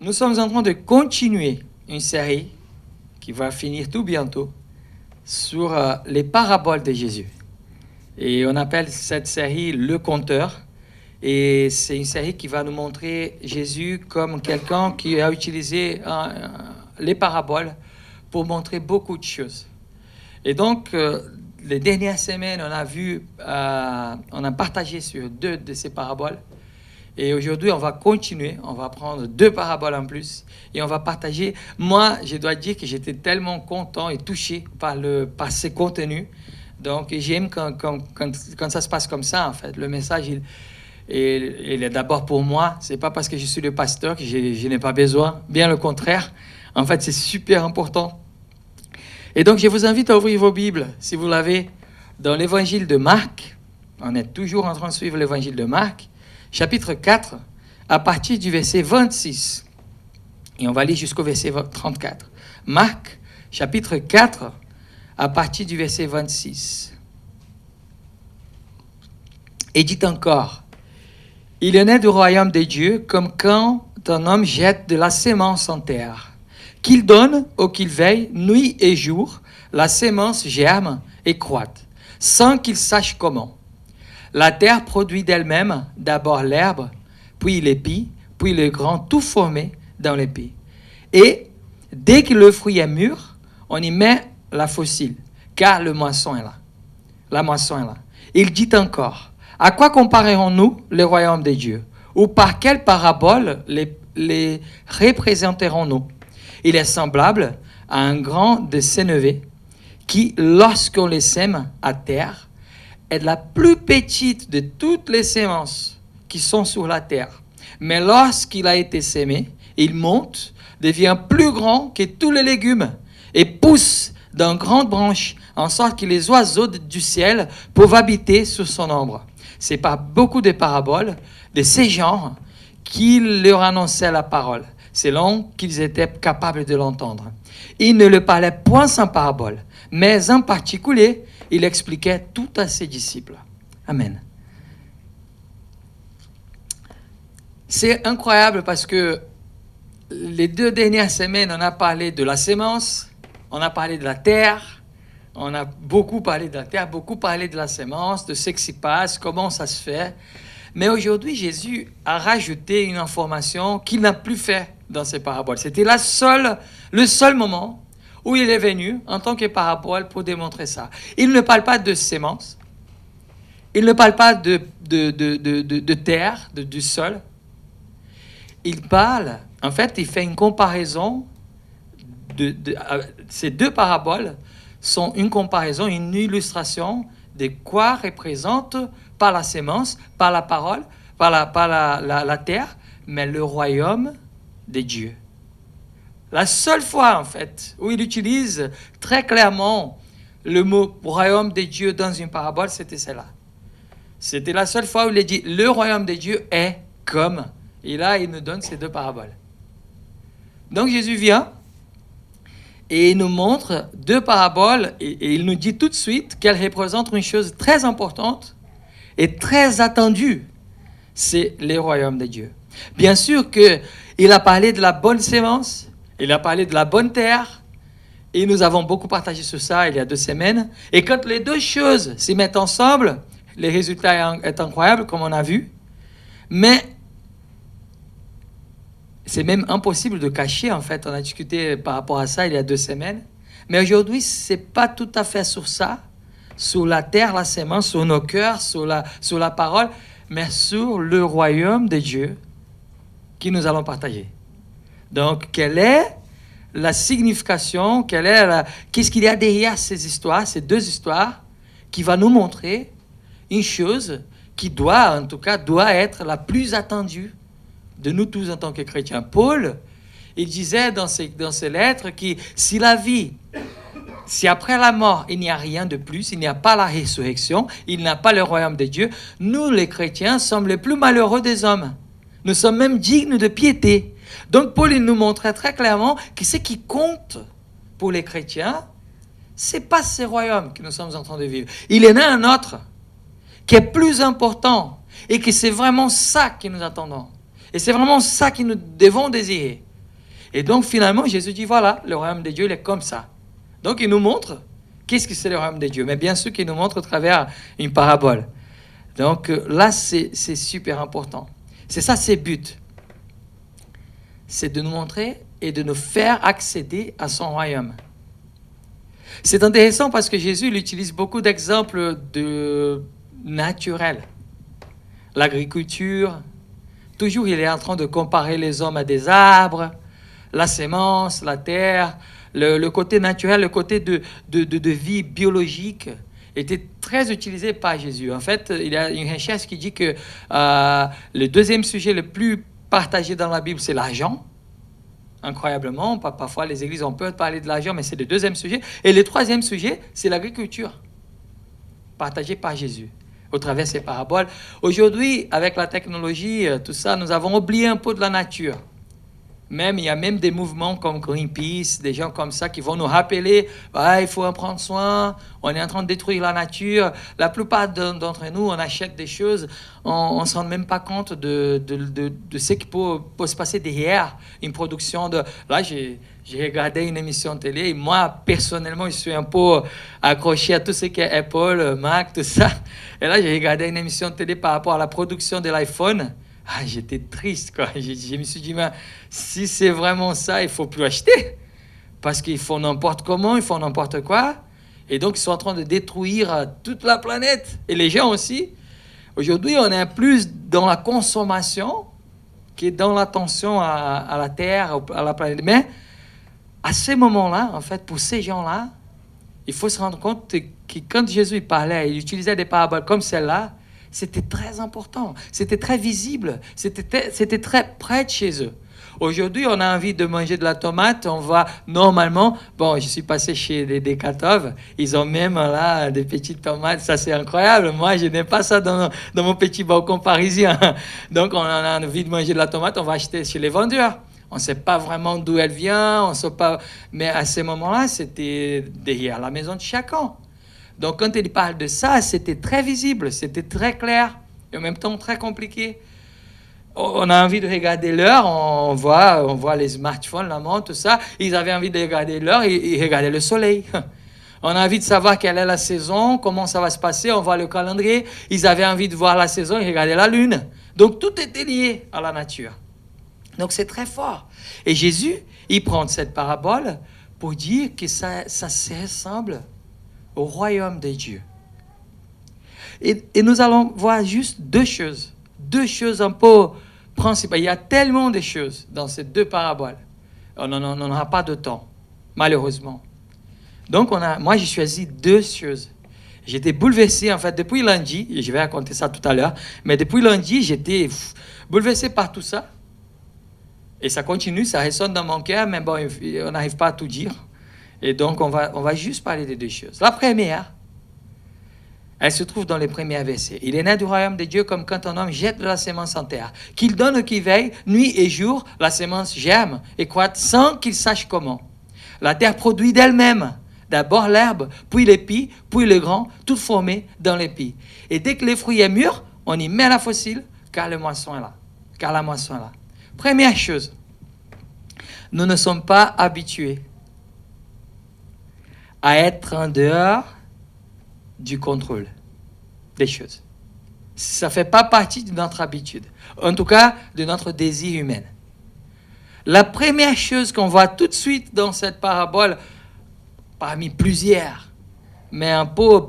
Nous sommes en train de continuer une série qui va finir tout bientôt sur les paraboles de Jésus. Et on appelle cette série Le Conteur. Et c'est une série qui va nous montrer Jésus comme quelqu'un qui a utilisé les paraboles pour montrer beaucoup de choses. Et donc, les dernières semaines, on a partagé sur 2 de ces paraboles. Et aujourd'hui, on va continuer. On va prendre 2 paraboles en plus et on va partager. Moi, je dois dire que j'étais tellement content et touché par ce contenu. Donc, j'aime quand ça se passe comme ça, en fait. Le message, il est d'abord pour moi. C'est pas parce que je suis le pasteur que je n'ai pas besoin. Bien le contraire. En fait, c'est super important. Et donc, je vous invite à ouvrir vos Bibles, si vous l'avez, dans l'évangile de Marc. On est toujours en train de suivre l'évangile de Marc. Chapitre 4, à partir du verset 26. Et on va aller jusqu'au verset 34. Marc, chapitre 4, à partir du verset 26. Et dit encore, « Il en est du royaume de Dieu comme quand un homme jette de la sémence en terre. Qu'il donne ou qu'il veille, nuit et jour, la sémence germe et croît, sans qu'il sache comment. La terre produit d'elle-même d'abord l'herbe, puis l'épi, puis le grain tout formé dans l'épi. Et dès que le fruit est mûr, on y met la faucille, car la moisson est là. Il dit encore, à quoi comparerons-nous le royaume de Dieu? Ou par quelle parabole les représenterons-nous? Il est semblable à un grain de sénévé qui, lorsqu'on les sème à terre, est la plus petite de toutes les semences qui sont sur la terre. Mais lorsqu'il a été sémé, il monte, devient plus grand que tous les légumes et pousse dans grandes branches, en sorte que les oiseaux du ciel peuvent habiter sous son ombre. C'est par beaucoup de paraboles de ces genres qu'il leur annonçait la parole, selon qu'ils étaient capables de l'entendre. Il ne le parlait point sans parabole, mais en particulier, il expliquait tout à ses disciples. Amen. C'est incroyable parce que les 2 dernières semaines, on a parlé de la sémence, on a parlé de la terre, on a beaucoup parlé de la terre, beaucoup parlé de la sémence, de ce qui se passe, comment ça se fait. Mais aujourd'hui, Jésus a rajouté une information qu'il n'a plus fait dans ses paraboles. C'était le seul moment où il est venu en tant que parabole pour démontrer ça. Il ne parle pas de sémence, il ne parle pas de terre, du sol. Il parle, en fait, il fait une comparaison, ces 2 paraboles sont une comparaison, une illustration de quoi représente par la sémence, par la parole, par la terre, mais le royaume de Dieu. La seule fois, en fait, où il utilise très clairement le mot royaume de Dieu dans une parabole, c'était celle-là. C'était la seule fois où il a dit le royaume de Dieu est comme. Et là, il nous donne ces 2 paraboles. Donc Jésus vient et il nous montre 2 paraboles et il nous dit tout de suite qu'elles représentent une chose très importante et très attendue. C'est le royaume de Dieu. Bien sûr qu'il a parlé de la bonne sémence. Il a parlé de la bonne terre, et nous avons beaucoup partagé sur ça il y a 2 semaines. Et quand les 2 choses s'y mettent ensemble, le résultat est incroyable, comme on a vu. Mais c'est même impossible de cacher, en fait. On a discuté par rapport à ça il y a 2 semaines. Mais aujourd'hui, ce n'est pas tout à fait sur ça, sur la terre, la sémence, sur nos cœurs, sur la parole, mais sur le royaume de Dieu que nous allons partager. Donc, quelle est la signification, qu'est-ce qu'il y a derrière ces histoires, ces 2 histoires, qui va nous montrer une chose qui doit être la plus attendue de nous tous en tant que chrétiens. Paul, il disait dans ses lettres que si après la mort, il n'y a rien de plus, il n'y a pas la résurrection, il n'y a pas le royaume de Dieu, nous, les chrétiens, sommes les plus malheureux des hommes. Nous sommes même dignes de piété. Donc, Paul, il nous montrait très clairement que ce qui compte pour les chrétiens, ce n'est pas ce royaume que nous sommes en train de vivre. Il y en a un autre qui est plus important et que c'est vraiment ça que nous attendons. Et c'est vraiment ça que nous devons désirer. Et donc finalement, Jésus dit, voilà, le royaume de Dieu, il est comme ça. Donc il nous montre qu'est-ce que c'est le royaume de Dieu. Mais bien sûr qu'il nous montre à travers une parabole. Donc là, c'est super important. C'est ça ses buts. C'est de nous montrer et de nous faire accéder à son royaume. C'est intéressant parce que Jésus il utilise beaucoup d'exemples de naturels. L'agriculture, toujours il est en train de comparer les hommes à des arbres, la sémence, la terre, le côté naturel, le côté de vie biologique était très utilisé par Jésus. En fait, il y a une recherche qui dit que le deuxième sujet le plus partagé dans la Bible, c'est l'argent. Incroyablement, parfois les églises ont peur de parler de l'argent, mais c'est le deuxième sujet. Et le troisième sujet, c'est l'agriculture, partagée par Jésus, au travers de ses paraboles. Aujourd'hui, avec la technologie, tout ça, nous avons oublié un peu de la nature. Il y a même des mouvements comme Greenpeace, des gens comme ça qui vont nous rappeler il faut en prendre soin, on est en train de détruire la nature. La plupart d'entre nous, on achète des choses, on ne se rend même pas compte de ce qui peut se passer derrière une production. Là, j'ai regardé une émission de télé et moi, personnellement, je suis un peu accroché à tout ce qui est Apple, Mac, tout ça. Et là, j'ai regardé une émission de télé par rapport à la production de l'iPhone. J'étais triste, quoi. Je me suis dit, mais si c'est vraiment ça, il ne faut plus acheter. Parce qu'ils font n'importe comment, ils font n'importe quoi. Et donc, ils sont en train de détruire toute la planète. Et les gens aussi. Aujourd'hui, on est plus dans la consommation que dans l'attention à la Terre, à la planète. Mais à ce moment-là, en fait, pour ces gens-là, il faut se rendre compte que quand Jésus parlait, il utilisait des paraboles comme celle-là, c'était très important, c'était très visible, c'était très près de chez eux. Aujourd'hui, on a envie de manger de la tomate, on va normalement... Bon, je suis passé chez des Decathlon, ils ont même là des petites tomates, ça c'est incroyable. Moi, je n'ai pas ça dans mon petit balcon parisien. Donc, on a envie de manger de la tomate, on va acheter chez les vendeurs. On ne sait pas vraiment d'où elle vient, on sait pas... mais à ce moment-là, c'était derrière la maison de chacun. Donc, quand il parle de ça, c'était très visible, c'était très clair, et en même temps très compliqué. On a envie de regarder l'heure, on voit les smartphones, la montre, tout ça. Ils avaient envie de regarder l'heure et regarder le soleil. On a envie de savoir quelle est la saison, comment ça va se passer, on voit le calendrier. Ils avaient envie de voir la saison et regarder la lune. Donc, tout était lié à la nature. Donc, c'est très fort. Et Jésus, il prend cette parabole pour dire que ça se ressemble au royaume de Dieu. Et nous allons voir juste deux choses un peu principales. Il y a tellement de choses dans ces deux paraboles. On n'aura pas de temps, malheureusement. Donc, moi, j'ai choisi deux choses. J'étais bouleversé, en fait, depuis lundi, et je vais raconter ça tout à l'heure, mais depuis lundi, j'étais bouleversé par tout ça. Et ça continue, ça résonne dans mon cœur, mais bon, on n'arrive pas à tout dire. Et donc, on va juste parler de deux choses. La première, elle se trouve dans les premiers versets. Il est né du royaume de Dieu comme quand un homme jette de la sémence en terre. Qu'il donne ou qu'il veille, nuit et jour, la sémence germe et croît sans qu'il sache comment. La terre produit d'elle-même d'abord l'herbe, puis l'épi, puis le grain, tout formé dans l'épi. Et dès que les fruits est mûrs, on y met la fossile, car la moisson est là. Première chose, nous ne sommes pas habitués à être en dehors du contrôle des choses. Ça ne fait pas partie de notre habitude, en tout cas de notre désir humain. La première chose qu'on voit tout de suite dans cette parabole, parmi plusieurs, mais un peu,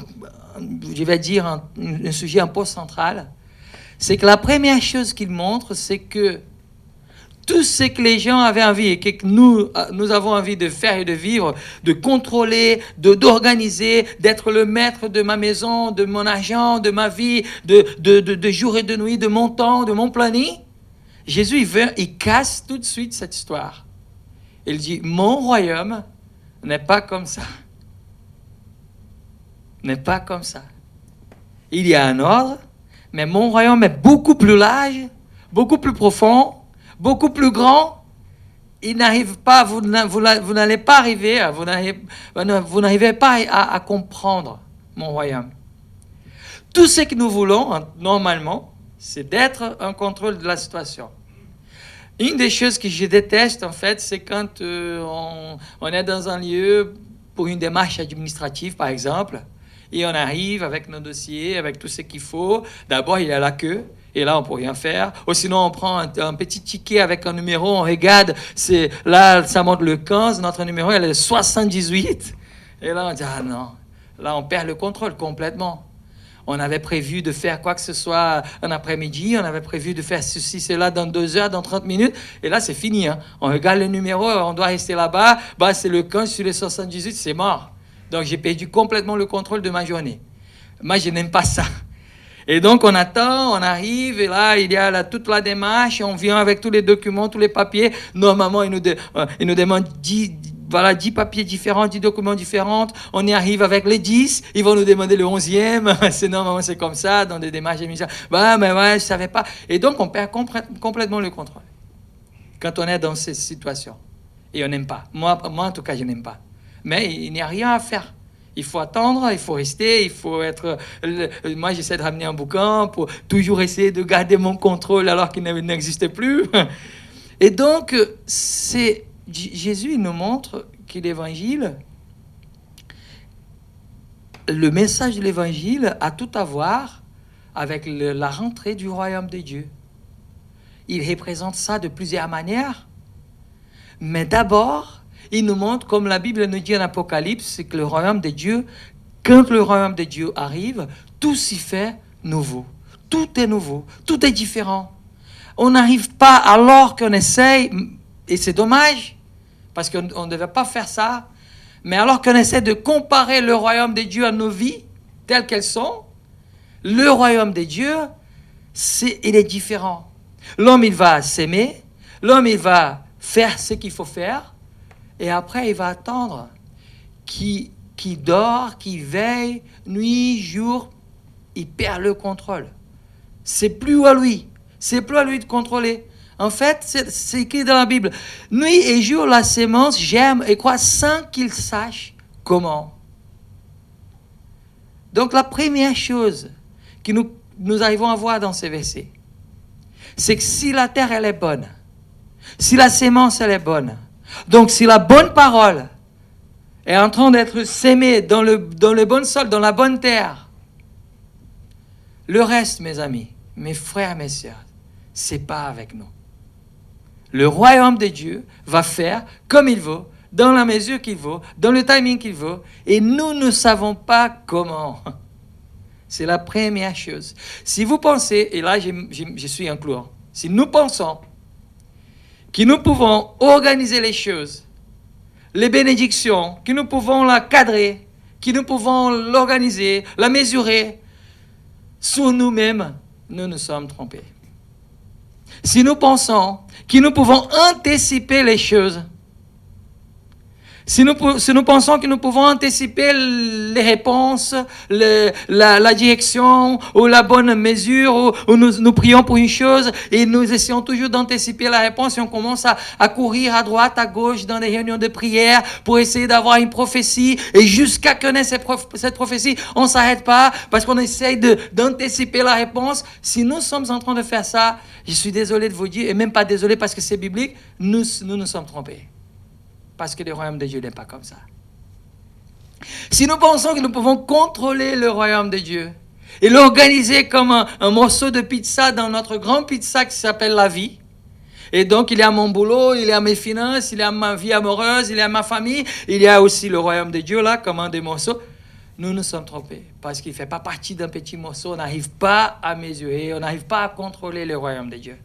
je vais dire un sujet un peu central, c'est que la première chose qu'il montre, c'est que tout ce que les gens avaient envie et que nous avons envie de faire et de vivre, de contrôler, d'organiser, d'être le maître de ma maison, de mon argent, de ma vie, de jour et de nuit, de mon temps, de mon planning, Jésus, il casse tout de suite cette histoire. Il dit, mon royaume n'est pas comme ça. N'est pas comme ça. Il y a un ordre, mais mon royaume est beaucoup plus large, beaucoup plus profond, beaucoup plus grand. Il n'arrive pas, vous n'allez pas arriver, vous n'arrivez pas à comprendre mon royaume. Tout ce que nous voulons, normalement, c'est d'être en contrôle de la situation. Une des choses que je déteste, en fait, c'est quand on est dans un lieu pour une démarche administrative, par exemple, et on arrive avec nos dossiers, avec tout ce qu'il faut. D'abord, il y a la queue, et là, on ne peut rien faire. Ou sinon, on prend un petit ticket avec un numéro, on regarde, là, ça montre le 15, notre numéro, elle est 78. Et là, on dit, ah non, là, on perd le contrôle complètement. On avait prévu de faire quoi que ce soit un après-midi, on avait prévu de faire ceci, cela dans 2 heures, dans 30 minutes, et là c'est fini. Hein. On regarde le numéro, on doit rester là-bas, bah, c'est le 15 sur les 78, c'est mort. Donc j'ai perdu complètement le contrôle de ma journée. Moi je n'aime pas ça. Et donc on attend, on arrive, et là il y a toute la démarche, on vient avec tous les documents, tous les papiers. Normalement il nous demande 10 papiers différents, 10 documents différents. On y arrive avec les 10. Ils vont nous demander le 11e. Normalement, c'est comme ça, dans des démarches administratives. Bah, mais ouais, je ne savais pas. Et donc, on perd complètement le contrôle quand on est dans ces situations. Et on n'aime pas. Moi, en tout cas, je n'aime pas. Mais il n'y a rien à faire. Il faut attendre, il faut rester, il faut être... Moi, j'essaie de ramener un bouquin pour toujours essayer de garder mon contrôle alors qu'il n'existe plus. Et donc, Jésus nous montre que l'évangile, le message de l'évangile a tout à voir avec la rentrée du royaume de Dieu. Il représente ça de plusieurs manières. Mais d'abord, il nous montre, comme la Bible nous dit en Apocalypse, que le royaume de Dieu, quand le royaume de Dieu arrive, tout s'y fait nouveau. Tout est nouveau, tout est différent. On n'arrive pas alors qu'on essaye, et c'est dommage, parce qu'on ne devait pas faire ça. Mais alors qu'on essaie de comparer le royaume de Dieu à nos vies, telles qu'elles sont, le royaume de Dieu, il est différent. L'homme, il va s'aimer, l'homme, il va faire ce qu'il faut faire, et après, il va attendre qui dort, qui veille, nuit, jour, il perd le contrôle. C'est plus à lui. C'est plus à lui de contrôler. En fait, c'est écrit dans la Bible. Nuit et jour, la sémence germe et croît sans qu'il sache comment. Donc, la première chose que nous arrivons à voir dans ces versets, c'est que si la terre, elle est bonne, si la sémence, elle est bonne, donc si la bonne parole est en train d'être sémée dans le bon sol, dans la bonne terre, le reste, mes amis, mes frères, mes sœurs, c'est pas avec nous. Le royaume de Dieu va faire comme il veut, dans la mesure qu'il veut, dans le timing qu'il veut, et nous ne savons pas comment. C'est la première chose. Si vous pensez, et là je suis incluant, si nous pensons que nous pouvons organiser les choses, les bénédictions, que nous pouvons la cadrer, que nous pouvons l'organiser, la mesurer, sur nous-mêmes, nous nous sommes trompés. Si nous pensons que nous pouvons anticiper les choses, si nous pensons que nous pouvons anticiper les réponses, la direction ou la bonne mesure, ou nous prions pour une chose et nous essayons toujours d'anticiper la réponse et on commence à courir à droite, à gauche dans des réunions de prière pour essayer d'avoir une prophétie et jusqu'à connaître cette prophétie, on ne s'arrête pas parce qu'on essaye d'anticiper la réponse. Si nous sommes en train de faire ça, je suis désolé de vous dire, et même pas désolé parce que c'est biblique, nous nous sommes trompés. Parce que le royaume de Dieu n'est pas comme ça. Si nous pensons que nous pouvons contrôler le royaume de Dieu et l'organiser comme un morceau de pizza dans notre grand pizza qui s'appelle la vie, et donc il y a mon boulot, il y a mes finances, il y a ma vie amoureuse, il y a ma famille, il y a aussi le royaume de Dieu là, comme un des morceaux, nous nous sommes trompés. Parce qu'il ne fait pas partie d'un petit morceau, on n'arrive pas à mesurer, on n'arrive pas à contrôler le royaume de Dieu.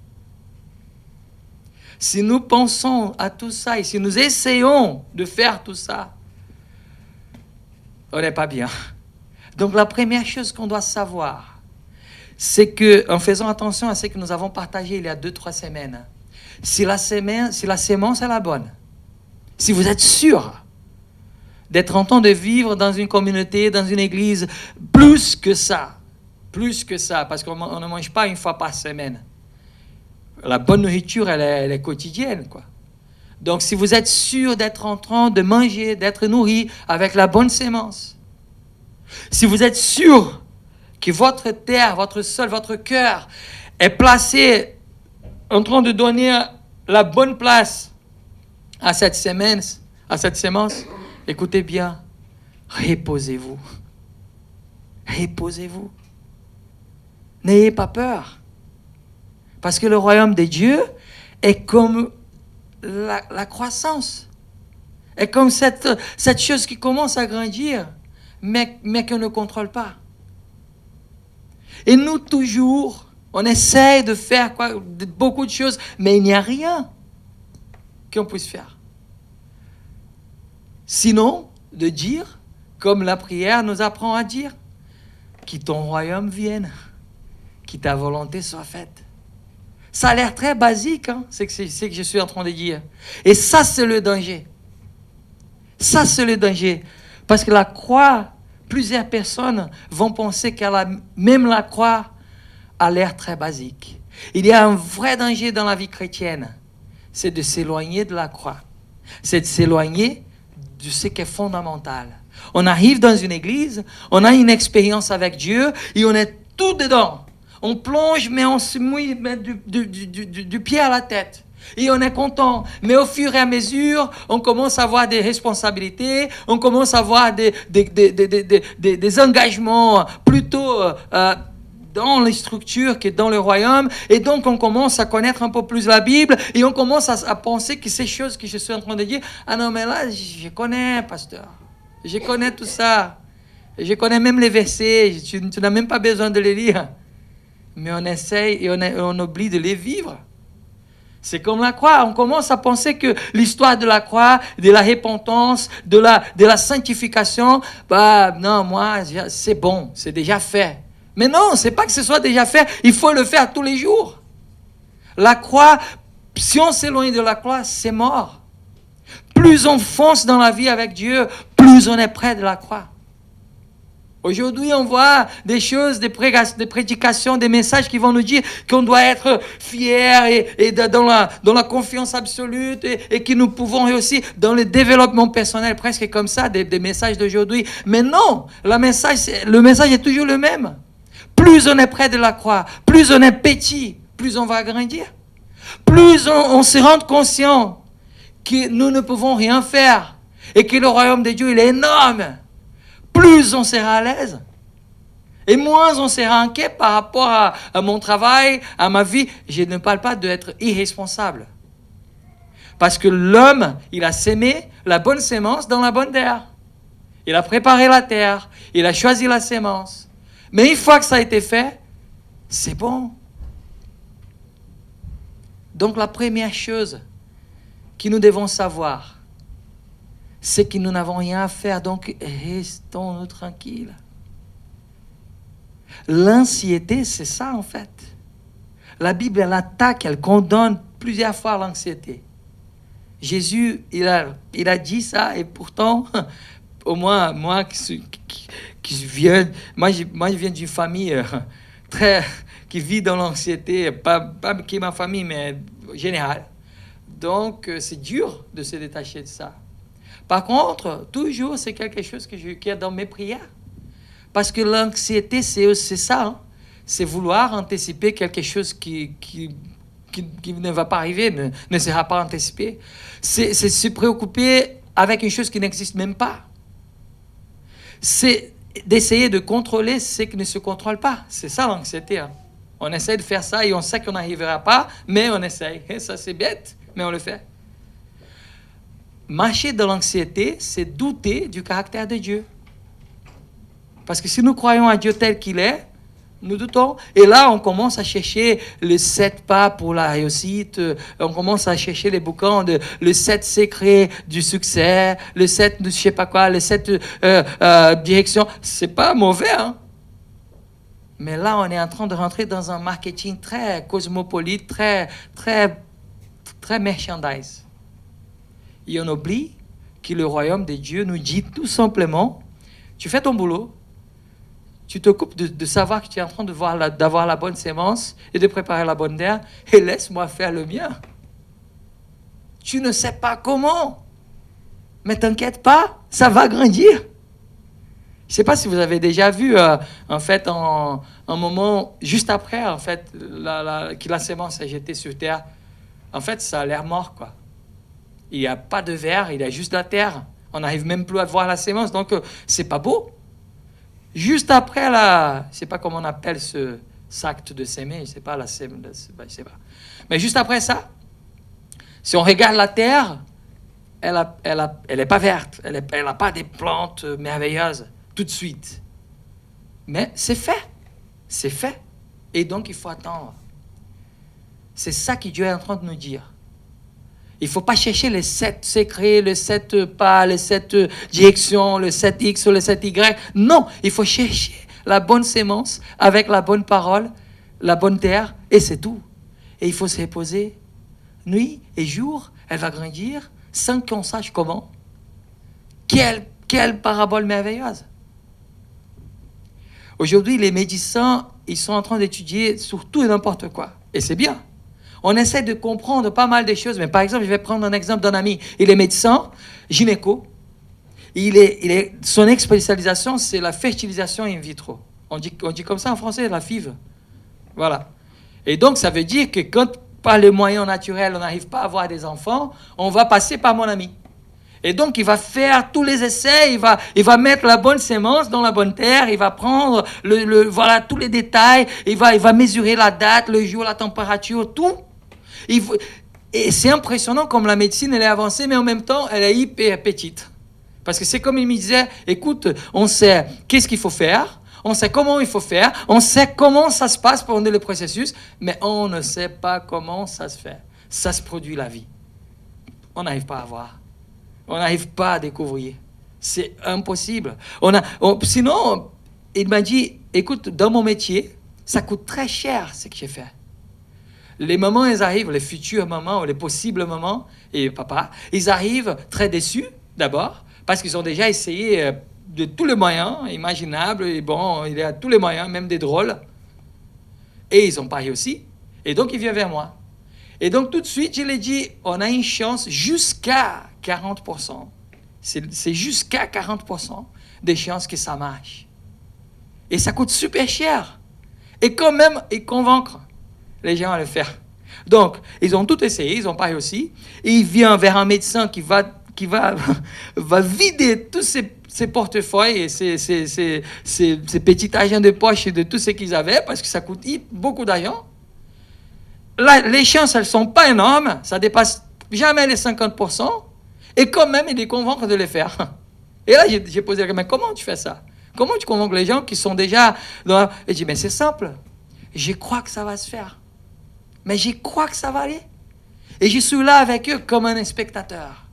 Si nous pensons à tout ça et si nous essayons de faire tout ça, on n'est pas bien. Donc la première chose qu'on doit savoir, c'est que, en faisant attention à ce que nous avons partagé il y a 2-3 semaines, si la sémence est la bonne, si vous êtes sûr d'être en train de vivre dans une communauté, dans une église, plus que ça, parce qu'on ne mange pas une fois par semaine. La bonne nourriture, elle est quotidienne, quoi. Donc, si vous êtes sûr d'être en train de manger, d'être nourri avec la bonne sémence, si vous êtes sûr que votre terre, votre sol, votre cœur est placé en train de donner la bonne place à cette semence, écoutez bien, reposez-vous. Reposez-vous. N'ayez pas peur. Parce que le royaume de Dieu est comme la croissance. Est comme cette chose qui commence à grandir, mais qu'on ne contrôle pas. Et nous, toujours, on essaie de faire beaucoup de choses, mais il n'y a rien qu'on puisse faire. Sinon, de dire, comme la prière nous apprend à dire, que ton royaume vienne, que ta volonté soit faite. Ça a l'air très basique, hein, c'est que je suis en train de dire. Et ça, c'est le danger. Ça, c'est le danger. Parce que la croix, plusieurs personnes vont penser même la croix a l'air très basique. Il y a un vrai danger dans la vie chrétienne. C'est de s'éloigner de la croix. C'est de s'éloigner de ce qui est fondamental. On arrive dans une église, on a une expérience avec Dieu et on est tout dedans. On plonge, mais on se mouille du pied à la tête. Et on est content. Mais au fur et à mesure, on commence à avoir des responsabilités, on commence à avoir des engagements plutôt dans les structures que dans le royaume. Et donc, on commence à connaître un peu plus la Bible et on commence à penser que ces choses que je suis en train de dire, ah non, mais là, je connais, pasteur. Je connais tout ça. Je connais même les versets. Tu n'as même pas besoin de les lire. Mais on essaye et on oublie de les vivre. C'est comme la croix. On commence à penser que l'histoire de la croix, de la repentance, de la sanctification, non, moi, c'est bon, c'est déjà fait. Mais non, c'est pas que ce soit déjà fait. Il faut le faire tous les jours. La croix, si on s'éloigne de la croix, c'est mort. Plus on fonce dans la vie avec Dieu, plus on est près de la croix. Aujourd'hui, on voit des choses, des prédications, des messages qui vont nous dire qu'on doit être fiers et dans la confiance absolue et que nous pouvons aussi dans le développement personnel, presque comme ça, des messages d'aujourd'hui. Mais non, le message est toujours le même. Plus on est près de la croix, plus on est petit, plus on va grandir. Plus on se rend conscient que nous ne pouvons rien faire et que le royaume de Dieu, il est énorme. Plus on sera à l'aise. Et moins on sera inquiet par rapport à mon travail, à ma vie. Je ne parle pas d'être irresponsable. Parce que l'homme, il a sémé la bonne sémence dans la bonne terre. Il a préparé la terre. Il a choisi la sémence. Mais une fois que ça a été fait, c'est bon. Donc la première chose que nous devons savoir, c'est que nous n'avons rien à faire, donc restons tranquilles. L'anxiété, c'est ça en fait. La Bible, elle attaque, elle condamne plusieurs fois l'anxiété. Jésus, il a dit ça, et pourtant, au moins, moi je viens d'une famille qui vit dans l'anxiété, pas qui est ma famille, mais générale. Donc, c'est dur de se détacher de ça. Par contre, toujours, c'est quelque chose qui est dans mes prières. Parce que l'anxiété, c'est ça. Hein? C'est vouloir anticiper quelque chose qui ne va pas arriver, ne sera pas anticipé. C'est se préoccuper avec une chose qui n'existe même pas. C'est d'essayer de contrôler ce qui ne se contrôle pas. C'est ça l'anxiété. Hein? On essaie de faire ça et on sait qu'on n'arrivera pas, mais on essaye. Et ça, c'est bête, mais on le fait. Marcher dans l'anxiété, c'est douter du caractère de Dieu. Parce que si nous croyons à Dieu tel qu'il est, nous doutons. Et là, on commence à chercher les 7 pas pour la réussite. On commence à chercher les bouquins les 7 secrets du succès, les 7 de je sais pas quoi, les 7 directions. C'est pas mauvais, hein. Mais là, on est en train de rentrer dans un marketing très cosmopolite, très merchandise. Et on oublie que le royaume de Dieu nous dit tout simplement, tu fais ton boulot, tu t'occupes de savoir que tu es en train d'avoir la bonne sémence et de préparer la bonne terre, et laisse-moi faire le mien. Tu ne sais pas comment, mais t'inquiète pas, ça va grandir. Je ne sais pas si vous avez déjà vu, en fait, un moment juste après, en fait, que la sémence est jetée sur terre. En fait, ça a l'air mort, quoi. Il n'y a pas de verre, il y a juste la terre. On n'arrive même plus à voir la sémence, donc c'est pas beau. Juste après je sais pas comment on appelle ce acte de s'aimer, je sais pas, je sais pas. Mais juste après ça, si on regarde la terre, elle est pas verte, elle a pas des plantes merveilleuses tout de suite. Mais c'est fait. Et donc il faut attendre. C'est ça que Dieu est en train de nous dire. Il ne faut pas chercher les 7 secrets, les 7 pas, les 7 directions, le 7X ou le 7Y. Non, il faut chercher la bonne sémence avec la bonne parole, la bonne terre, et c'est tout. Et il faut se reposer nuit et jour. Elle va grandir sans qu'on sache comment. Quelle parabole merveilleuse. Aujourd'hui, les médecins, ils sont en train d'étudier sur tout et n'importe quoi. Et c'est bien. On essaie de comprendre pas mal de choses, mais par exemple, je vais prendre un exemple d'un ami. Il est médecin, gynéco. Son spécialisation, c'est la fertilisation in vitro. On dit comme ça en français, la FIV. Voilà. Et donc, ça veut dire que quand, par les moyens naturels, on n'arrive pas à avoir des enfants, on va passer par mon ami. Et donc, il va faire tous les essais, il va mettre la bonne sémence dans la bonne terre, il va prendre voilà, tous les détails, il va mesurer la date, le jour, la température, tout. Et c'est impressionnant comme la médecine, elle est avancée, mais en même temps, elle est hyper petite. Parce que c'est comme il me disait, écoute, on sait qu'est-ce qu'il faut faire, on sait comment il faut faire, on sait comment ça se passe pendant le processus, mais on ne sait pas comment ça se fait. Ça se produit la vie. On n'arrive pas à voir. On n'arrive pas à découvrir. C'est impossible. Sinon, il m'a dit, écoute, dans mon métier, ça coûte très cher ce que j'ai fait. Les moments, ils arrivent, les futurs moments, ou les possibles moments, et papa, ils arrivent très déçus, d'abord, parce qu'ils ont déjà essayé de tous les moyens imaginables, et bon, il y a tous les moyens, même des drôles, et ils n'ont pas réussi. Et donc, ils viennent vers moi. Et donc, tout de suite, je lui ai dit, on a une chance jusqu'à 40%. C'est jusqu'à 40% des chances que ça marche. Et ça coûte super cher. Et quand même, ils convaincre les gens à le faire. Donc, ils ont tout essayé, ils n'ont pas réussi. Et il vient vers un médecin qui va vider tous ces portefeuilles et ces petits agents de poche de tout ce qu'ils avaient, parce que ça coûte beaucoup d'argent. Là, les chances, elles ne sont pas énormes, ça dépasse jamais les 50%, et quand même, il les convainc de les faire. Et là, j'ai posé la question, mais comment tu fais ça? Comment tu convaincs les gens qui sont déjà dans... Et je dis, mais c'est simple, je crois que ça va se faire. Mais je crois que ça va aller. Et je suis là avec eux comme un spectateur.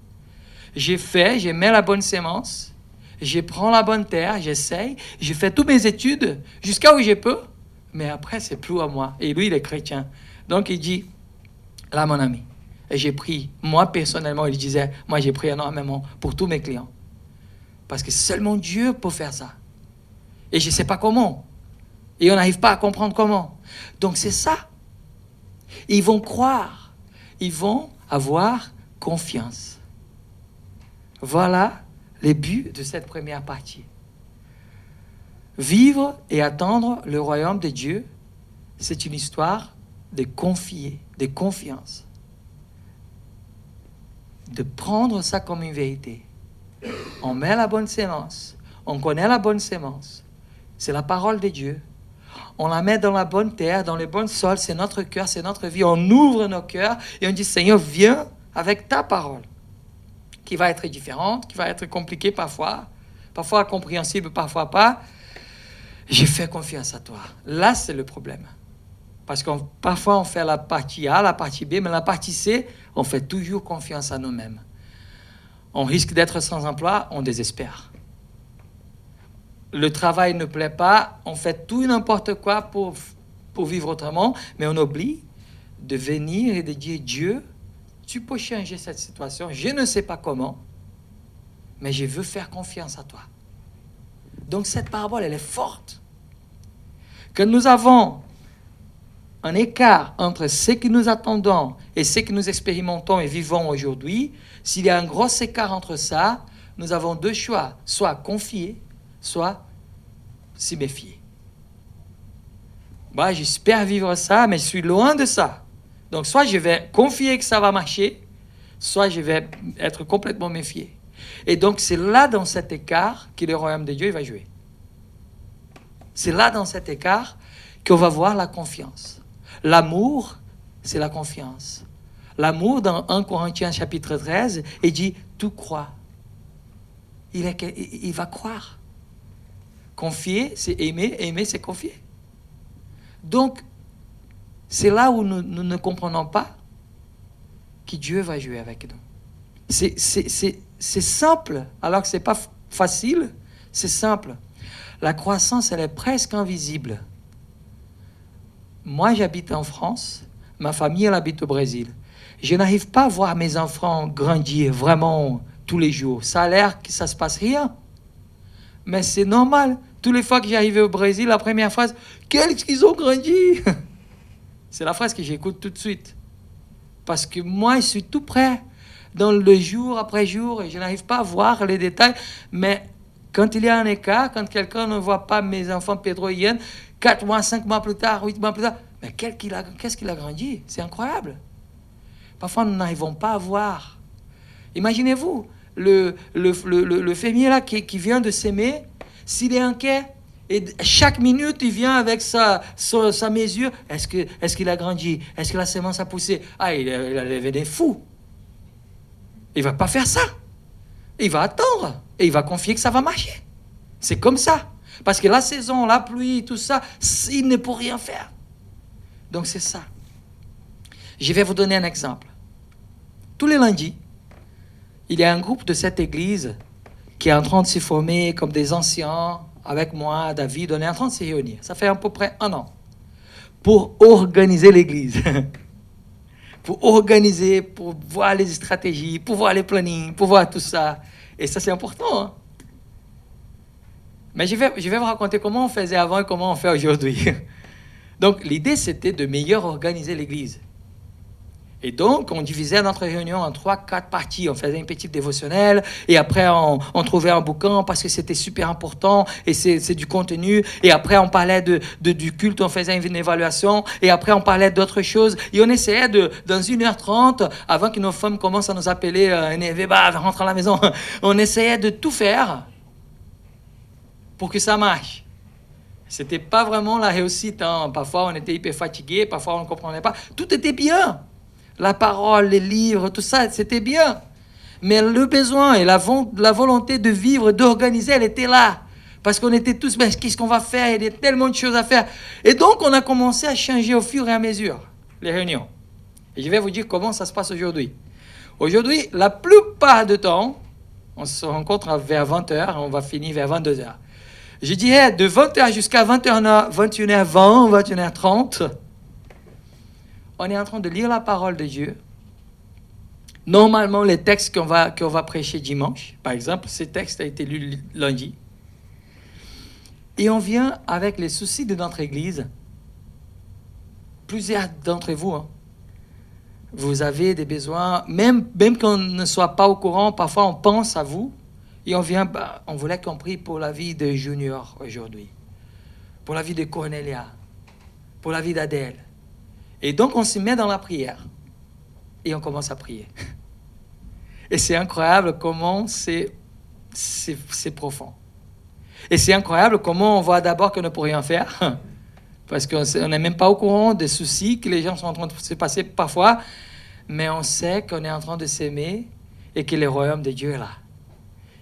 Je mets la bonne sémence, je prends la bonne terre, j'essaye, je fais toutes mes études jusqu'à où je peux, mais après, c'est plus à moi. Et lui, il est chrétien. Donc, il dit, là, mon ami, et j'ai pris, moi, personnellement, il disait, moi, j'ai pris énormément pour tous mes clients. Parce que seulement Dieu peut faire ça. Et je ne sais pas comment. Et on n'arrive pas à comprendre comment. Donc, c'est ça. Ils vont croire. Ils vont avoir confiance. Voilà le but de cette première partie. Vivre et attendre le royaume de Dieu, c'est une histoire de confier, de confiance. De prendre ça comme une vérité. On met la bonne sémence. On connaît la bonne sémence. C'est la parole de Dieu. On la met dans la bonne terre, dans le bon sol. C'est notre cœur, c'est notre vie. On ouvre nos cœurs et on dit, Seigneur, viens avec ta parole. Qui va être différente, qui va être compliquée parfois compréhensible, parfois pas. Je fais confiance à toi. Là, c'est le problème. Parce que parfois, on fait la partie A, la partie B, mais la partie C, on fait toujours confiance à nous-mêmes. On risque d'être sans emploi, on désespère. Le travail ne plaît pas, on fait tout et n'importe quoi pour vivre autrement, mais on oublie de venir et de dire, Dieu, tu peux changer cette situation, je ne sais pas comment, mais je veux faire confiance à toi. Donc cette parabole, elle est forte. Que nous avons un écart entre ce que nous attendons et ce que nous expérimentons et vivons aujourd'hui, s'il y a un gros écart entre ça, nous avons deux choix, soit confier, soit s'y méfier. Bah, j'espère vivre ça, mais je suis loin de ça. Donc, soit je vais confier que ça va marcher, soit je vais être complètement méfié. Et donc, c'est là, dans cet écart, que le royaume de Dieu il va jouer. C'est là, dans cet écart, qu'on va voir la confiance. L'amour, c'est la confiance. L'amour, dans 1 Corinthiens chapitre 13, il dit « tout croit ». Il va croire. Confier, c'est aimer. Aimer, c'est confier. Donc, c'est là où nous ne comprenons pas que Dieu va jouer avec nous. C'est simple, alors que ce n'est pas facile, c'est simple. La croissance, elle est presque invisible. Moi, j'habite en France, ma famille, elle habite au Brésil. Je n'arrive pas à voir mes enfants grandir vraiment tous les jours. Ça a l'air que ça ne se passe rien. Mais c'est normal. Toutes les fois que j'arrivais au Brésil, la première phrase, qu'est-ce qu'ils ont grandi? C'est la phrase que j'écoute tout de suite. Parce que moi, je suis tout près, dans le jour après jour, et je n'arrive pas à voir les détails. Mais quand il y a un écart, quand quelqu'un ne voit pas mes enfants Pedro et Yann, 4 mois, 5 mois plus tard, 8 mois plus tard, mais qu'est-ce qu'il a grandi? C'est incroyable. Parfois, nous n'arrivons pas à voir. Imaginez-vous, le fermier là qui vient de s'aimer, s'il est inquiet, et chaque minute, il vient avec sa mesure. Est-ce qu'il a grandi? Est-ce que la semence a poussé? Ah, il a levé des fous. Il ne va pas faire ça. Il va attendre. Et il va confier que ça va marcher. C'est comme ça. Parce que la saison, la pluie, tout ça, il ne peut rien faire. Donc c'est ça. Je vais vous donner un exemple. Tous les lundis, il y a un groupe de cette église qui est en train de se former comme des anciens, avec moi, David, on est en train de se réunir. Ça fait à peu près 1 an. Pour organiser l'église. Pour organiser, pour voir les stratégies, pour voir les plannings, pour voir tout ça. Et ça, c'est important. Hein? Mais je vais vous raconter comment on faisait avant et comment on fait aujourd'hui. Donc, l'idée, c'était de mieux organiser l'église. Et donc, on divisait notre réunion en 3-4 parties. On faisait une petite dévotionnelle, et après, on trouvait un bouquin parce que c'était super important, et c'est du contenu. Et après, on parlait du culte, on faisait une évaluation, et après, on parlait d'autres choses. Et on essayait dans 1h30, avant que nos femmes commencent à nous appeler, énervées, rentre à la maison, on essayait de tout faire pour que ça marche. C'était pas vraiment la réussite. Hein. Parfois, on était hyper fatigués, parfois, on ne comprenait pas. Tout était bien. La parole, les livres, tout ça, c'était bien. Mais le besoin et la volonté de vivre, d'organiser, elle était là. Parce qu'on était tous, mais qu'est-ce qu'on va faire? Il y a tellement de choses à faire. Et donc, on a commencé à changer au fur et à mesure les réunions. Et je vais vous dire comment ça se passe aujourd'hui. Aujourd'hui, la plupart du temps, on se rencontre vers 20h, on va finir vers 22h. Je dirais de 20h jusqu'à 21h20, 21h30, on est en train de lire la parole de Dieu. Normalement, les textes qu'on va prêcher dimanche, par exemple, ce texte a été lu lundi. Et on vient avec les soucis de notre Église. Plusieurs d'entre vous, hein, vous avez des besoins, même qu'on ne soit pas au courant, parfois on pense à vous, et on vient, on voulait qu'on prie pour la vie de Junior aujourd'hui, pour la vie de Cornelia, pour la vie d'Adèle. Et donc, on se met dans la prière. Et on commence à prier. Et c'est incroyable comment c'est profond. Et c'est incroyable comment on voit d'abord qu'on ne peut rien faire. Parce qu'on n'est même pas au courant des soucis que les gens sont en train de se passer parfois. Mais on sait qu'on est en train de s'aimer et que le royaume de Dieu est là.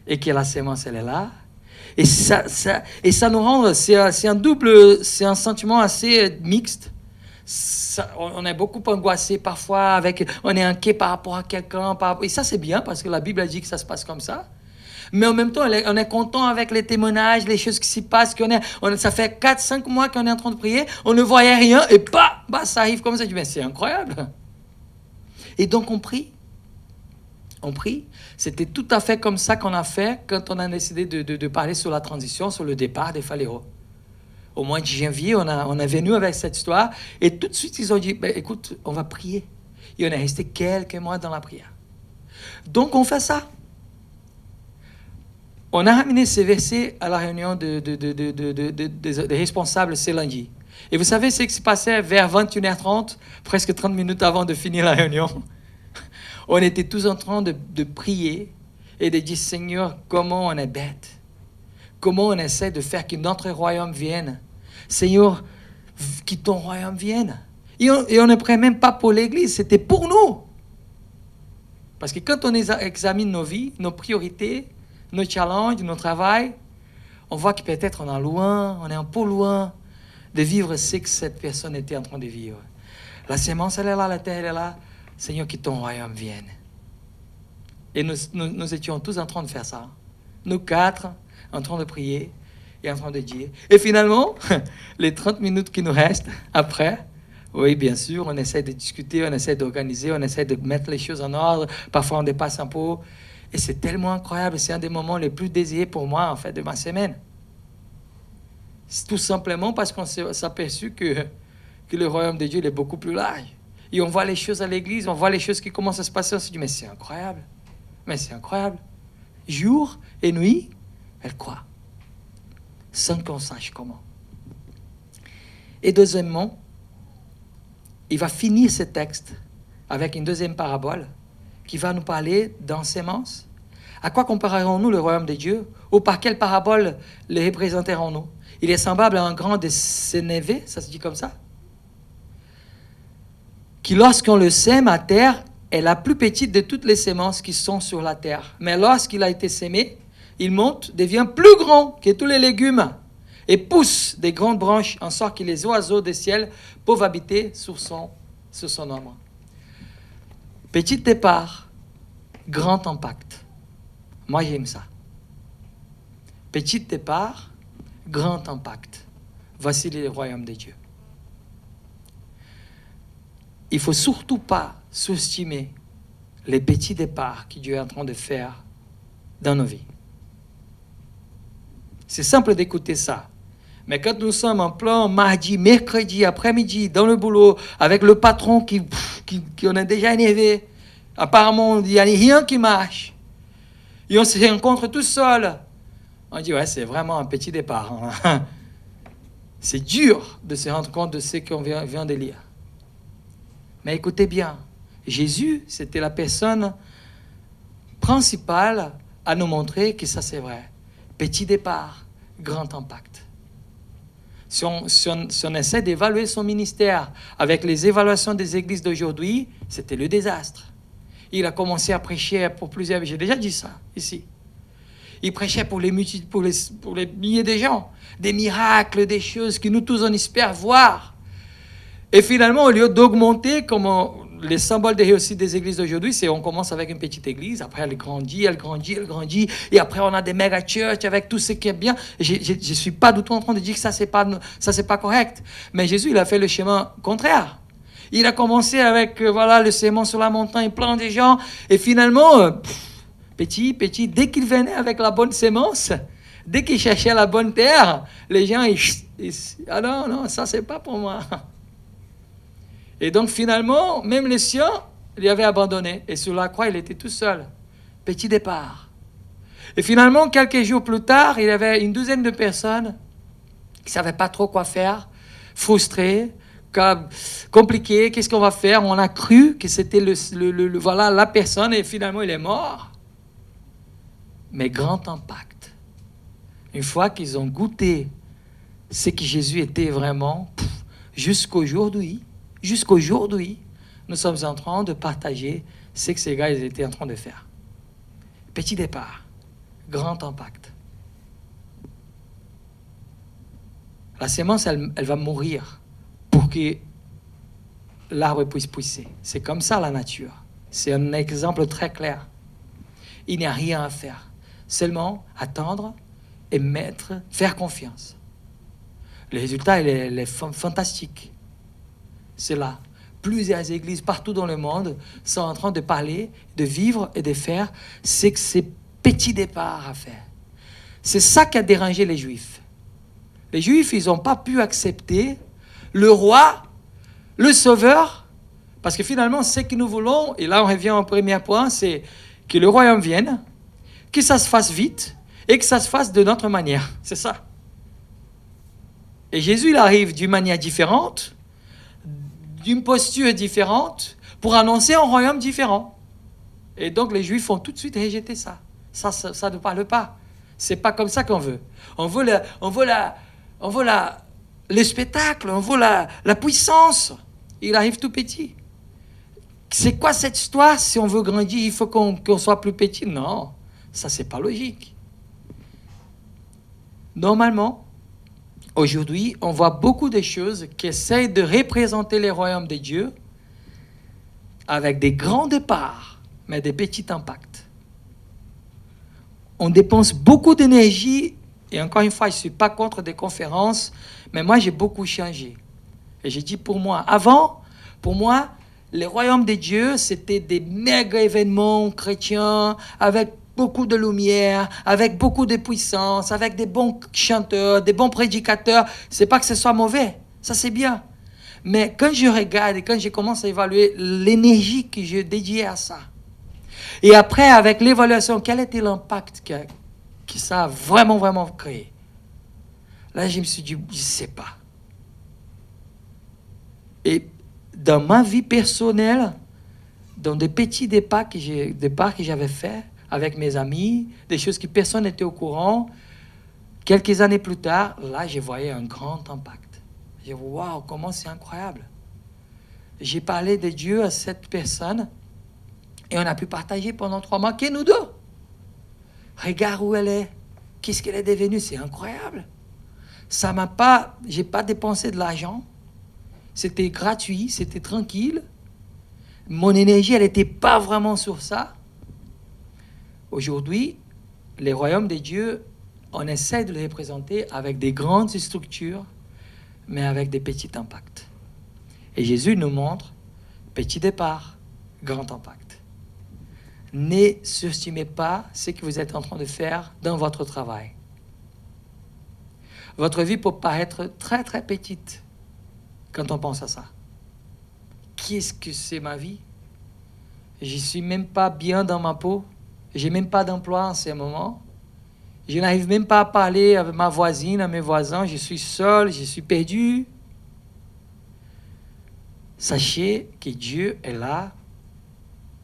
Et que la sémence, elle est là. Et ça nous rend... C'est un sentiment assez mixte. On est beaucoup angoissé parfois, on est inquiet par rapport à quelqu'un. Et ça, c'est bien parce que la Bible a dit que ça se passe comme ça. Mais en même temps, on est content avec les témoignages, les choses qui s'y passent. Ça fait 4-5 mois qu'on est en train de prier, on ne voyait rien et ça arrive comme ça. Je dis, mais c'est incroyable. Et donc, on prie. On prie. C'était tout à fait comme ça qu'on a fait quand on a décidé de parler sur la transition, sur le départ des Faléros. Au mois de janvier, on est venu avec cette histoire et tout de suite, ils ont dit, écoute, on va prier. Et on est resté quelques mois dans la prière. Donc, on fait ça. On a ramené ces versets à la réunion des responsables ce lundi. Et vous savez ce qui se passait vers 21h30, presque 30 minutes avant de finir la réunion? On était tous en train de prier et de dire, Seigneur, comment on est bête. Comment on essaie de faire que notre royaume vienne. Seigneur, que ton royaume vienne. Et on ne prie même pas pour l'Église, c'était pour nous. Parce que quand on examine nos vies, nos priorités, nos challenges, nos travail, on voit que peut-être on est un peu loin de vivre ce que cette personne était en train de vivre. La sémence, elle est là, la terre, elle est là. Seigneur, que ton royaume vienne. Et nous étions tous en train de faire ça. Nous quatre, en train de prier et en train de dire. Et finalement, les 30 minutes qui nous restent après, oui, bien sûr, on essaie de discuter, on essaie d'organiser, on essaie de mettre les choses en ordre. Parfois, on dépasse un peu. Et c'est tellement incroyable. C'est un des moments les plus désirés pour moi, en fait, de ma semaine. C'est tout simplement parce qu'on s'est aperçu que le royaume de Dieu il est beaucoup plus large. Et on voit les choses à l'église, on voit les choses qui commencent à se passer. On se dit, mais c'est incroyable. Mais c'est incroyable. Jour et nuit, elle croit. Sans qu'on sache comment. Et deuxièmement, il va finir ce texte avec une deuxième parabole qui va nous parler d'enseignements. À quoi comparerons-nous le royaume de Dieu? Ou par quelle parabole le représenterons-nous? Il est semblable à un grain de sénévé, ça se dit comme ça, qui lorsqu'on le sème à terre est la plus petite de toutes les semences qui sont sur la terre. Mais lorsqu'il a été sémé, il monte, devient plus grand que tous les légumes et pousse des grandes branches en sorte que les oiseaux des ciels peuvent habiter sur son ombre. Petit départ, grand impact. Moi, j'aime ça. Petit départ, grand impact. Voici le royaume de Dieu. Il ne faut surtout pas sous-estimer les petits départs que Dieu est en train de faire dans nos vies. C'est simple d'écouter ça. Mais quand nous sommes en plein mardi, mercredi, après-midi, dans le boulot, avec le patron qui on est déjà énervé, apparemment, il n'y a rien qui marche, et on se rencontre tout seul, on dit, ouais, c'est vraiment un petit départ. Hein. C'est dur de se rendre compte de ce qu'on vient de lire. Mais écoutez bien, Jésus, c'était la personne principale à nous montrer que ça c'est vrai. Petit départ, grand impact. Si on essaie d'évaluer son ministère avec les évaluations des églises d'aujourd'hui, c'était le désastre. Il a commencé à prêcher pour plusieurs... J'ai déjà dit ça, ici. Il prêchait pour les milliers de gens. Des miracles, des choses que nous tous on espère voir. Et finalement, au lieu d'augmenter, comme les symboles de réussite des églises d'aujourd'hui, c'est on commence avec une petite église, après elle grandit, et après on a des méga church avec tout ce qui est bien. Je ne suis pas du tout en train de dire que ça c'est pas correct. Mais Jésus, il a fait le chemin contraire. Il a commencé avec le sermon sur la montagne, plein de gens, et finalement, petit, dès qu'il venait avec la bonne sémence, dès qu'il cherchait la bonne terre, les gens, ah non, ça c'est pas pour moi. Et donc finalement, même les siens, il avait abandonné. Et sur la croix, il était tout seul. Petit départ. Et finalement, quelques jours plus tard, il y avait une douzaine de personnes qui ne savaient pas trop quoi faire, frustrées, compliquées. Qu'est-ce qu'on va faire? On a cru que c'était la personne et finalement, il est mort. Mais grand impact. Une fois qu'ils ont goûté ce que Jésus était vraiment, jusqu'aujourd'hui, nous sommes en train de partager ce que ces gars ils étaient en train de faire. Petit départ, grand impact. La sémence, elle va mourir pour que l'arbre puisse pousser. C'est comme ça la nature. C'est un exemple très clair. Il n'y a rien à faire. Seulement attendre et faire confiance. Le résultat, il est fantastique. C'est là. Plusieurs églises partout dans le monde sont en train de parler, de vivre et de faire ce que ces petits départs à faire. C'est ça qui a dérangé les Juifs. Les Juifs, ils n'ont pas pu accepter le roi, le sauveur, parce que finalement, ce que nous voulons, et là on revient au premier point, c'est que le royaume vienne, que ça se fasse vite et que ça se fasse de notre manière. C'est ça. Et Jésus, il arrive d'une manière différente, d'une posture différente, pour annoncer un royaume différent. Et donc les Juifs ont tout de suite rejeté ça. Ça ne parle pas. C'est pas comme ça qu'on veut. On veut le spectacle, on veut la puissance. Il arrive tout petit. C'est quoi cette histoire? Si on veut grandir, il faut qu'on soit plus petit? Non, ça c'est pas logique. Normalement, aujourd'hui, on voit beaucoup de choses qui essayent de représenter les royaumes de Dieu avec des grands départs, mais des petits impacts. On dépense beaucoup d'énergie, et encore une fois, je ne suis pas contre des conférences, mais moi, j'ai beaucoup changé. Et j'ai dit pour moi, avant, pour moi, les royaumes de Dieu, c'était des méga événements chrétiens, avec beaucoup de lumière, avec beaucoup de puissance, avec des bons chanteurs, des bons prédicateurs. C'est pas que ce soit mauvais, ça c'est bien. Mais quand je regarde et quand je commence à évaluer l'énergie que je dédiais à ça, et après, avec l'évaluation, quel était l'impact que ça a vraiment créé? Là, je me suis dit, je ne sais pas. Et dans ma vie personnelle, dans des petits départs que j'avais faits avec mes amis, des choses que personne n'était au courant, quelques années plus tard, là, je voyais un grand impact. Je dis, waouh, comment c'est incroyable. J'ai parlé de Dieu à cette personne et on a pu partager pendant 3 mois que nous deux. Regarde où elle est. Qu'est-ce qu'elle est devenue? C'est incroyable. J'ai pas dépensé de l'argent. C'était gratuit, c'était tranquille. Mon énergie, elle n'était pas vraiment sur ça. Aujourd'hui, les royaumes de Dieu, on essaie de les représenter avec des grandes structures, mais avec des petits impacts. Et Jésus nous montre petit départ, grand impact. Ne sous-estimez pas ce que vous êtes en train de faire dans votre travail. Votre vie peut paraître très très petite quand on pense à ça. Qu'est-ce que c'est ma vie? Je ne suis même pas bien dans ma peau. Je n'ai même pas d'emploi en ce moment. Je n'arrive même pas à parler avec ma voisine, à mes voisins. Je suis seul, je suis perdu. Sachez que Dieu est là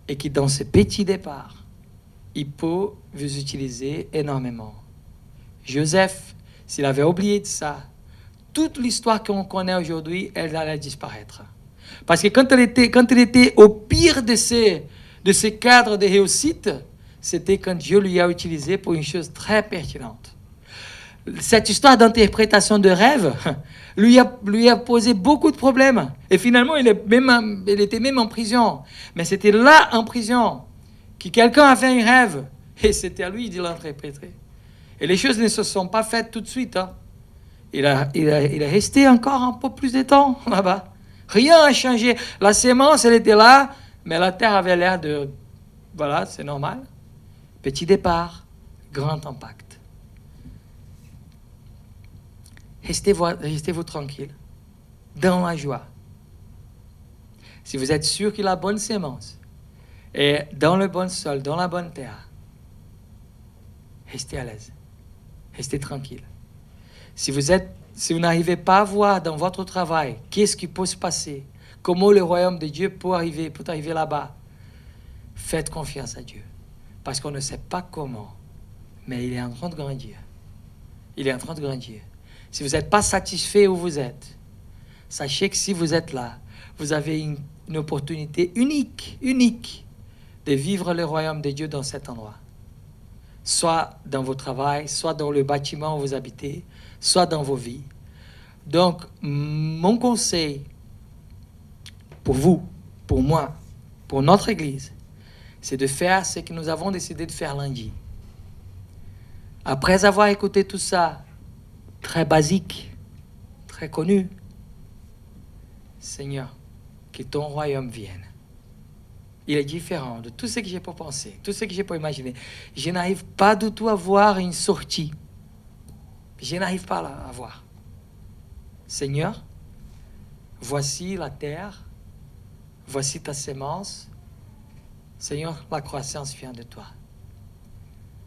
et que dans ce petit départ, il peut vous utiliser énormément. Joseph, s'il avait oublié de ça, toute l'histoire qu'on connaît aujourd'hui, elle allait disparaître. Parce que quand il était au pire de ces cadres de réussite, c'était quand Dieu lui a utilisé pour une chose très pertinente. Cette histoire d'interprétation de rêve lui a posé beaucoup de problèmes. Et finalement, il était même en prison. Mais c'était là, en prison, que quelqu'un a fait un rêve. Et c'était à lui de l'interpréter. Et les choses ne se sont pas faites tout de suite. Hein. Il est resté encore un peu plus de temps là-bas. Rien n'a changé. La sémence, elle était là, mais la terre avait l'air de... Voilà, c'est normal. Petit départ, grand impact. Restez-vous tranquille, dans la joie. Si vous êtes sûr qu'il a la bonne sémence, et dans le bon sol, dans la bonne terre, restez à l'aise, restez tranquille. Si vous n'arrivez pas à voir dans votre travail qu'est-ce qui peut se passer, comment le royaume de Dieu peut arriver là-bas, faites confiance à Dieu. Parce qu'on ne sait pas comment, mais il est en train de grandir. Il est en train de grandir. Si vous n'êtes pas satisfait où vous êtes, sachez que si vous êtes là, vous avez une opportunité unique de vivre le royaume de Dieu dans cet endroit. Soit dans vos travails, soit dans le bâtiment où vous habitez, soit dans vos vies. Donc, mon conseil pour vous, pour moi, pour notre Église, c'est de faire ce que nous avons décidé de faire lundi. Après avoir écouté tout ça, très basique, très connu, Seigneur, que ton royaume vienne. Il est différent de tout ce que j'ai pas pensé, tout ce que j'ai pas imaginé. Je n'arrive pas du tout à voir une sortie. Je n'arrive pas à voir. Seigneur, voici la terre, voici ta sémence. Seigneur, la croissance vient de toi.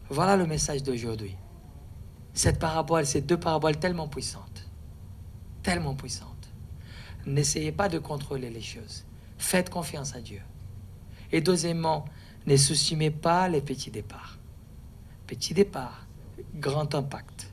Voilà le message d'aujourd'hui. Ces 2 paraboles tellement puissantes. tellement puissante. N'essayez pas de contrôler les choses. Faites confiance à Dieu. Et deuxièmement, ne sous-estimez pas les petits départs. Petit départ, grand impact.